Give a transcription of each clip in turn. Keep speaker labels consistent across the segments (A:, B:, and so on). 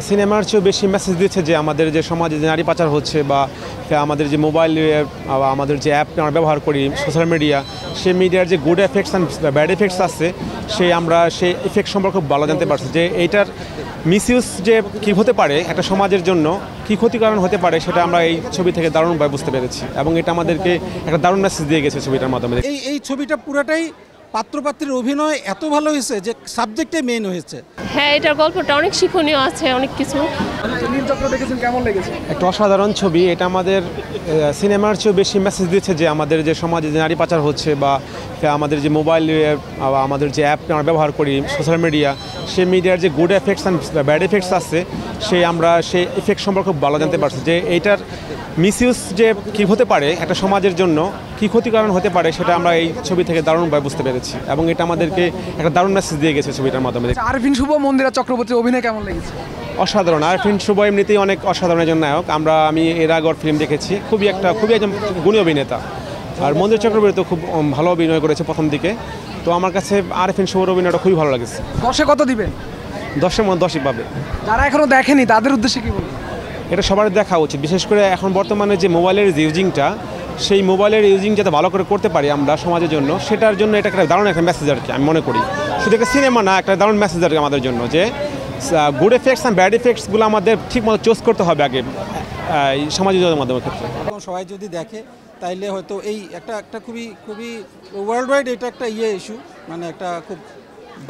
A: সিনেমার চেয়েও বেশি মেসেজ দিচ্ছে যে আমাদের যে সমাজে যে নারী পাচার হচ্ছে বা আমাদের যে মোবাইল আমাদের যে অ্যাপ আমরা ব্যবহার করি সোশ্যাল মিডিয়া, সেই মিডিয়ার যে good effects and bad effects আছে আমরা সেই ইফেক্ট সম্পর্কে খুব ভালো জানতে পারছি যে এইটার মিসইউজ যে কী হতে পারে একটা সমাজের জন্য, কী ক্ষতিকারণ হতে পারে সেটা আমরা এই ছবি থেকে দারুণভাবে বুঝতে পেরেছি এবং এটা আমাদেরকে একটা দারুণ মেসেজ দিয়ে গেছে ছবিটার মাধ্যমে।
B: এই ছবিটা পুরোটাই পাত্রপাত্রীর অভিনয় এত ভালো হয়েছে যে সাবজেক্টে মেইন হয়েছে।
C: হ্যাঁ, এটার গল্পটা অনেক শিক্ষণীয় আছে, অনেক কিছু।
D: নীলচক্র দেখেছেন, কেমন লেগেছে?
A: একটা অসাধারণ ছবি। এটা আমাদের সিনেমার চেয়েও বেশি মেসেজ দিচ্ছে যে আমাদের যে সমাজে যে নারী পাচার হচ্ছে বা আমাদের যে মোবাইল আমাদের যে অ্যাপ আমরা ব্যবহার করি সোশ্যাল মিডিয়া, সেই মিডিয়ার যে good effects and bad effects আছে আমরা সেই ইফেক্ট সম্পর্কে খুব ভালো জানতে পারছি যে এইটার মিসইউজ যে কী হতে পারে একটা সমাজের জন্য, কী ক্ষতিকারণ হতে পারে সেটা আমরা এই ছবি থেকে দারুণভাবে বুঝতে পেরেছি এবং এটা আমাদেরকে একটা দারুণ মেসেজ দিয়ে গেছে ছবিটার মাধ্যমে।
D: আরফিন শুভ, মন্দিরা চক্রবর্তীর অভিনয় কেমন লেগেছে?
A: অসাধারণ। আরফিন শুভ এমনিতেই অনেক অসাধারণ একজন নায়ক। আমি এর আগের ফিল্ম দেখেছি, খুবই একজন গুণী অভিনেতা। আর মন্দিরা চক্রবর্তী তো খুব ভালো অভিনয় করেছে প্রথম দিকে। তো আমার কাছে আরফিন শুভর অভিনয়টা খুবই ভালো লেগেছে।
D: 10-এ কত দিবেন?
A: 10-এর মধ্যে 10ই পাবে।
D: যারা এখনো দেখেনি তাদের উদ্দেশ্যে কি বলবেন?
A: এটা সবার দেখা উচিত, বিশেষ করে এখন বর্তমানে যে মোবাইলের ইউজিংটা, সেই মোবাইলের ইউজিং যাতে ভালো করে করতে পারি আমরা সমাজের জন্য, সেটার জন্য এটা একটা দারুণ একটা মেসেজ আর কি আমি মনে করি। শুধু একটা সিনেমা না, একটা দারুণ মেসেজ আর কি আমাদের জন্য যে গুড এফেক্টস অ্যান্ড ব্যাড এফেক্টসগুলো আমাদের ঠিকমতো চুজ করতে হবে আগে সামাজিক যোগাযোগের মাধ্যমের ক্ষেত্রে।
B: সবাই যদি দেখে তাইলে হয়তো এই একটা খুবই খুবই ওয়ার্ল্ড ওয়াইড এটা একটা ইস্যু, মানে একটা খুব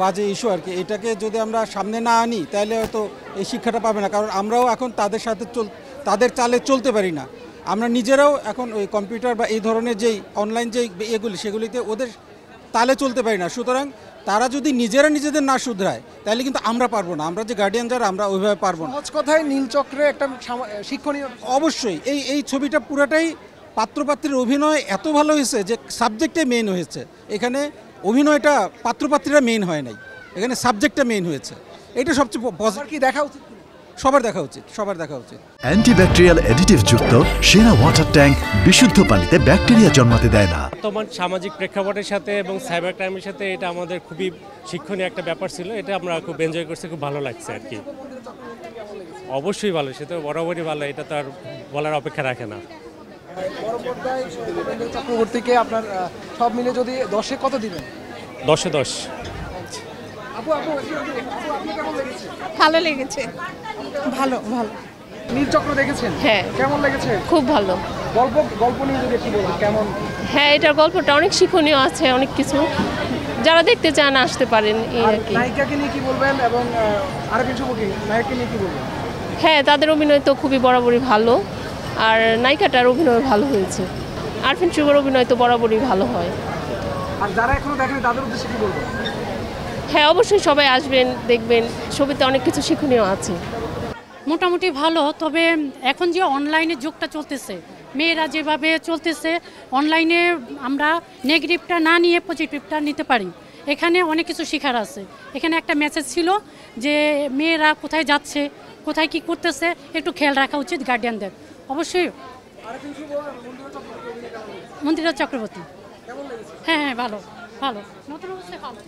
B: বাজে ইস্যু আর কি। এটাকে যদি আমরা সামনে না আনি তাহলে হয়তো এই শিক্ষাটা পাবে না, কারণ আমরাও এখন তাদের সাথে তাদের চালে চলতে পারি না। আমরা নিজেরাও এখন ওই কম্পিউটার বা এই ধরনের যেই অনলাইন যেই সেগুলিতে ওদের তালে চলতে পারি না। সুতরাং তারা যদি নিজেদের না শুধরায় তাহলে কিন্তু আমরা পারবো না, আমরা যে গার্ডিয়ান যারা আমরা ওইভাবে পারবো না।
D: সহজ কথায় নীলচক্রে একটা শিক্ষণীয়।
B: অবশ্যই এই ছবিটা পুরোটাই পাত্রপাত্রীর অভিনয় এত ভালো হয়েছে যে সাবজেক্টে মেইন হয়েছে। এখানে অভিনয়টা পাত্রপাত্রীরা মেইন হয় নাই, এখানে সাবজেক্টটা মেইন হয়েছে। এটা সবচেয়ে
D: কি দেখা উচিত?
B: সবার দেখা উচিত।
E: অ্যান্টিব্যাকটেরিয়াল অ্যাডিটিভ যুক্ত সেরা ওয়াটার ট্যাঙ্ক বিশুদ্ধ পানিতে ব্যাকটেরিয়া জন্মাতে দেয় না।
F: বর্তমান সামাজিক প্রেক্ষাপটের সাথে এবং সাইবার ক্রাইমের সাথে এটা আমাদের খুবই শিক্ষণীয় একটা ব্যাপার ছিল। এটা আমরা খুব এনজয় করছি, খুব ভালো লাগছে আর কি। অবশ্যই ভালো, সে তো বরাবরই ভালো, এটা তো আর বলার অপেক্ষা রাখে না।
D: চক্রবর্তীকে আপনার সব মিলে যদি 10-এ কত দিবেন?
F: 10-এ 10।
C: ভালো লেগেছে। ভালো।
D: নীলচক্র দেখেছেন?
C: হ্যাঁ।
D: কেমন লেগেছে?
C: খুব ভালো।
D: গল্প নিয়ে যদি একটু বলবেন কেমন?
C: হ্যাঁ, এটার গল্পটা অনেক শিক্ষণীয় আছে, অনেক কিছু। যারা দেখতে চান আসতে পারেন এই আর কি।
D: নায়িকাকে নিয়ে কি বলবেন এবং আরফিন শুভকে নায়ককে নিয়ে কি বলবেন?
C: হ্যাঁ, তাদের অভিনয় তো খুবই বরাবরই ভালো, আর নায়িকাটার অভিনয় ভালো হয়েছে। আরফিন শুভর অভিনয় তো বরাবরই ভালো হয়।
D: আর যারা এখনো দেখেনি তাদের উদ্দেশ্যে কি বলবেন?
C: হ্যাঁ, অবশ্যই সবাই আসবেন, দেখবেন। ছবিতে অনেক কিছু শিক্ষণীয় আছে।
G: মোটামুটি ভালো, তবে এখন যে অনলাইনে যুগটা চলতেছে, মেয়েরা যেভাবে চলতেছে অনলাইনে, আমরা নেগেটিভটা না নিয়ে পজিটিভটা নিতে পারি। এখানে অনেক কিছু শেখার আছে। এখানে একটা মেসেজ ছিল যে মেয়েরা কোথায় যাচ্ছে, কোথায় কি করতেছে, একটু খেয়াল রাখা উচিত গার্ডিয়ানদের। অবশ্যই। মন্দিরা চক্রবর্তী। হ্যাঁ, ভালো। নতুন অবস্থায় ভালো।